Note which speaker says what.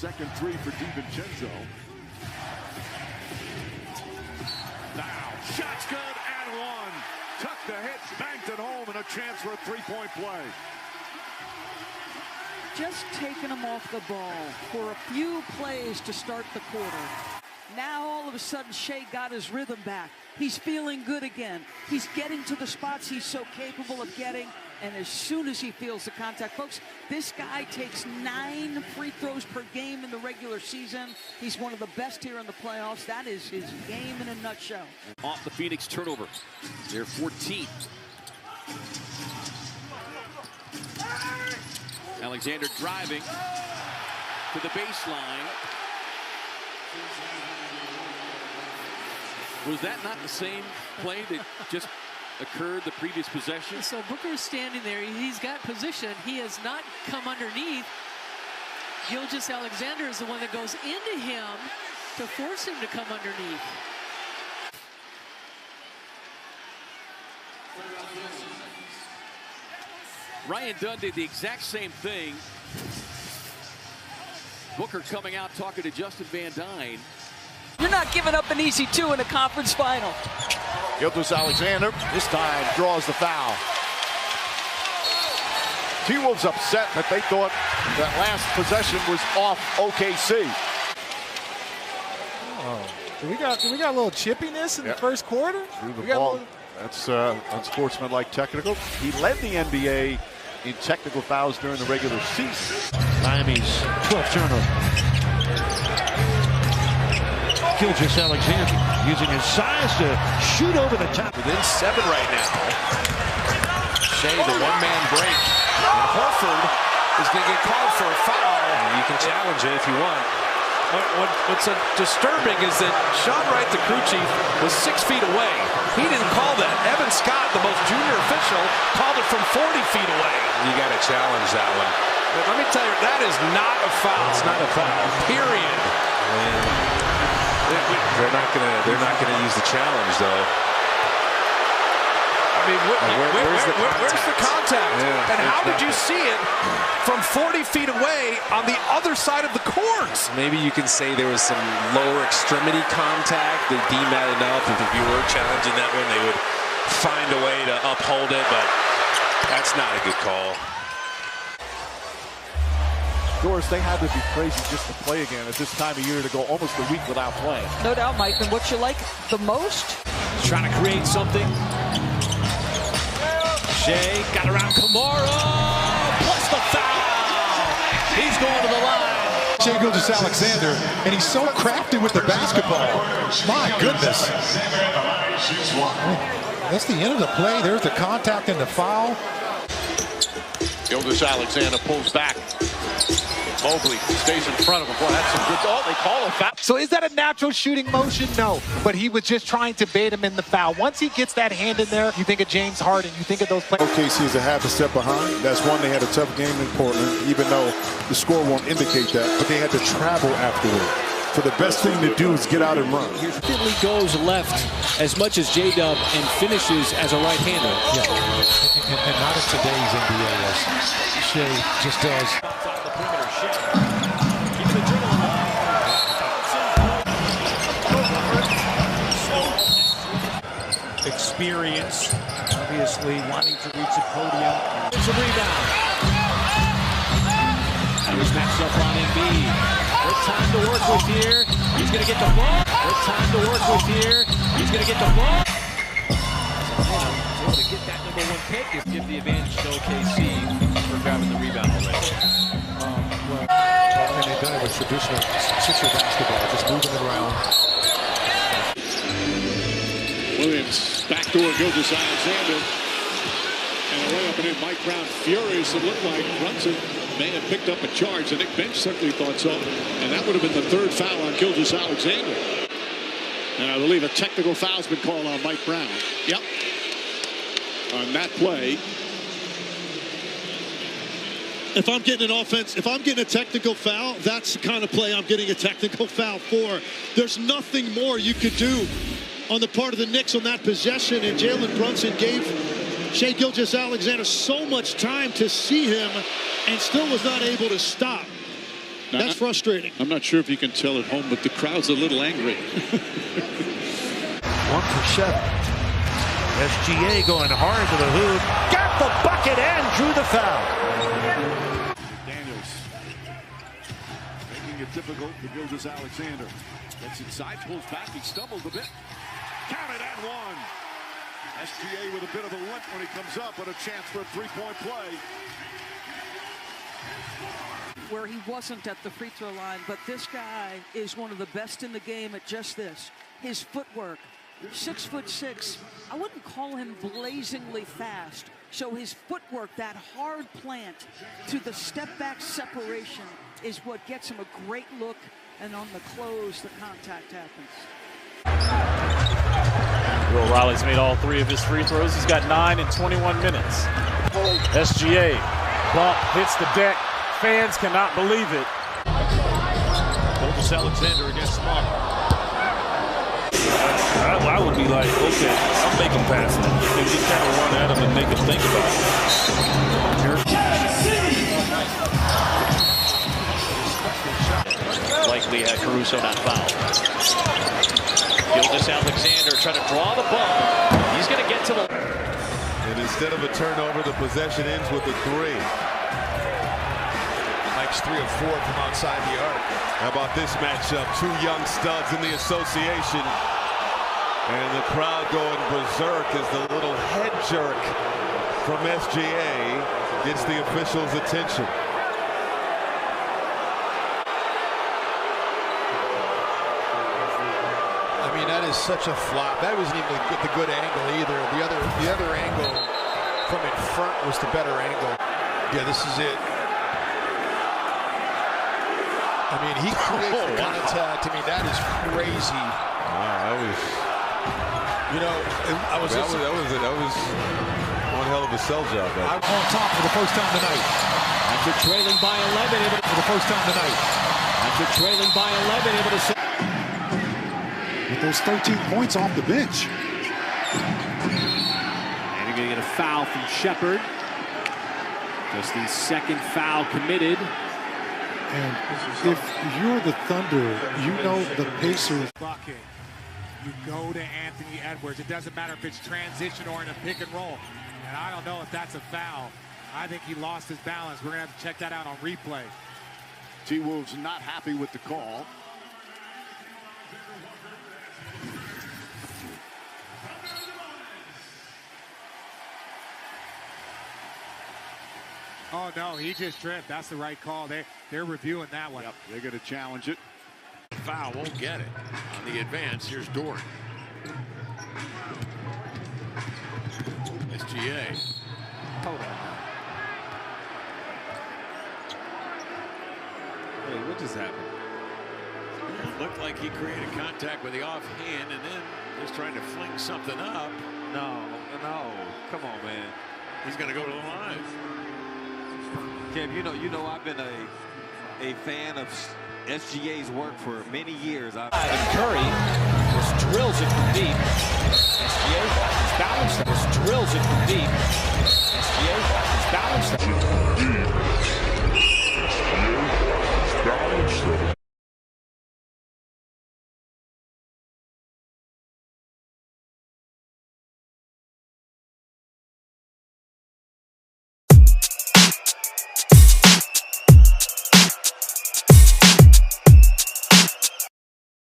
Speaker 1: second three for DiVincenzo. Now, shot's good and one. Tuck the hit, banked it home, and a chance for a three-point play.
Speaker 2: Just taking him off the ball for a few plays to start the quarter. Now all of a sudden Shai got his rhythm back. He's feeling good again. He's getting to the spots he's so capable of getting, and as soon as he feels the contact, folks, this guy takes 9 free throws per game in the regular season. He's one of the best here in the playoffs. That is his game in a nutshell.
Speaker 3: Off the Phoenix turnover. They're 14th. Alexander driving to the baseline. Was that not the same play that just occurred the previous possession?
Speaker 4: So Booker's standing there. He's got position. He has not come underneath. Gilgeous-Alexander is the one that goes into him to force him to come underneath.
Speaker 3: Ryan Dunn did the exact same thing. Booker coming out talking to Justin Van Dyne.
Speaker 2: You're not giving up an easy 2 in a conference final.
Speaker 1: Gilgeous-Alexander this time draws the foul. T-Wolves upset that they thought that last possession was off OKC.
Speaker 5: Oh, we got a little chippiness in the first quarter.
Speaker 1: Through the ball. That's unsportsmanlike technical. He led the NBA in technical fouls during the regular season.
Speaker 6: Miami's 12th turnover. Gilgeous-Alexander using his size to shoot over the top.
Speaker 7: Within 7 right now. Shai, the one-man break. And Horford is going to get called for a foul. You can challenge it if you want. What's disturbing is that Sean Wright, the crew chief, was 6 feet away. He didn't call that. Evan Scott, the most junior official, called it from 40 feet away. You got to challenge that one. But let me tell you, that is not a foul. It's not a foul. Period. They're not gonna use the challenge though. I mean, where's the contact? Yeah, and how did you see it from 40 feet away on the other side of the court?
Speaker 8: Maybe you can say there was some lower extremity contact. They deemed that enough. If you were challenging that one, they would find a way to uphold it, but that's not a good call.
Speaker 1: Doris, they had to be crazy just to play again at this time of year to go almost a week without playing.
Speaker 2: No doubt, Mike. And what you like the most?
Speaker 3: Trying to create something. Shai got around Kamara. Plus the foul. He's going to the line.
Speaker 5: Shai Gilgeous-Alexander, and he's so crafty with the basketball. My goodness. That's the end of the play. There's the contact and the foul.
Speaker 1: Gilgeous-Alexander pulls back. Mobley stays in front of him. Boy, that's some good. Oh, they call a foul.
Speaker 9: So is that a natural shooting motion? No, but he was just trying to bait him in the foul. Once he gets that hand in there, you think of James Harden, you think of those players.
Speaker 10: OKC is a half a step behind. That's one, they had a tough game in Portland, even though the score won't indicate that, but they had to travel afterward. So the best thing to do is get out and run.
Speaker 11: He goes left as much as J-Dub and finishes as a right-hander.
Speaker 5: Yeah, and not in today's NBA as Shai just does.
Speaker 11: Experience, obviously wanting to reach the podium. There's a rebound. He was matched up on Embiid. Good time to work with here. He's going to get the ball. Good time to work with here. He's going to get the ball. Able to get that #1 pick is give the advantage to OKC for grabbing the rebound already.
Speaker 5: And they've done it with traditional Sixer basketball, just moving it around.
Speaker 1: Williams, backdoor Gilgeous-Alexander. And a layup and in. Mike Brown furious. It looked like Brunson may have picked up a charge. The Nick bench certainly thought so. And that would have been the 3rd foul on Gilgeous-Alexander. And I believe a technical foul's been called on Mike Brown. Yep. On that play.
Speaker 12: If I'm getting an offense, if I'm getting a technical foul, that's the kind of play I'm getting a technical foul for. There's nothing more you could do on the part of the Knicks on that possession, and Jalen Brunson gave Shai Gilgeous-Alexander so much time to see him and still was not able to stop. That's frustrating.
Speaker 1: I'm not sure if you can tell at home, but the crowd's a little angry.
Speaker 6: 1 for 7. SGA going hard to the hoop. Got the bucket and drew the foul.
Speaker 1: Daniels making it difficult for Gilgeous-Alexander. Gets inside, pulls back, he stumbled a bit. Counted and one. SGA with a bit of a limp when he comes up, but a chance for a three-point play.
Speaker 2: Where he wasn't at the free throw line, but this guy is one of the best in the game at just this. His footwork, 6'6". I wouldn't call him blazingly fast. So his footwork, that hard plant to the step back separation is what gets him a great look, and on the close, the contact happens.
Speaker 3: Will Riley's made all 3 of his free throws. He's got 9 in 21 minutes. SGA bump hits the deck. Fans cannot believe it.
Speaker 6: Gilgeous-Alexander against Smart.
Speaker 3: I would be like, okay, I'm making passes. And just kind of run at him and make him think about it.
Speaker 11: Likely had Caruso not fouled. Gilgeous-Alexander trying to draw the ball. He's going to get to the...
Speaker 13: And instead of a turnover, the possession ends with a 3.
Speaker 7: Mike's 3 of 4 from outside the arc.
Speaker 13: How about this matchup? 2 young studs in the association. And the crowd going berserk as the little head jerk from SGA gets the officials' attention.
Speaker 7: I mean, that is such a flop. That wasn't even the good angle either. The other angle from in front was the better angle. Yeah, this is it. I mean, he creates the contact. I mean, that is crazy.
Speaker 13: Wow, that was.
Speaker 7: You know, that was
Speaker 13: one hell of a sell job.
Speaker 5: I'm on top for the first time tonight.
Speaker 11: After trailing by 11,
Speaker 5: For the first time tonight.
Speaker 11: after trailing by 11, able to...
Speaker 5: With those 13 points off the bench.
Speaker 11: And you're going to get a foul from Shepherd. Just the second foul committed.
Speaker 5: And if you're the Thunder, you know the Pacers.
Speaker 9: Bucket. You go to Anthony Edwards. It doesn't matter if it's transition or in a pick and roll. And I don't know if that's a foul. I think he lost his balance. We're going to have to check that out on replay.
Speaker 1: T-Wolves not happy with the call.
Speaker 9: Oh, no, he just tripped. That's the right call. They're reviewing that one.
Speaker 1: Yep, they're going to challenge it.
Speaker 14: Foul won't get it. On the advance, here's Doran. SGA.
Speaker 11: Hold on. Hey, what just happened?
Speaker 14: It looked like he created contact with the offhand and then just trying to fling something up.
Speaker 11: No. Come on, man.
Speaker 14: He's going to go to the line.
Speaker 15: Kev, you know I've been a fan of SGA's work for many years.
Speaker 3: And Curry just drills it from deep. SGA is balanced. Just drills it from deep. SGA is balanced.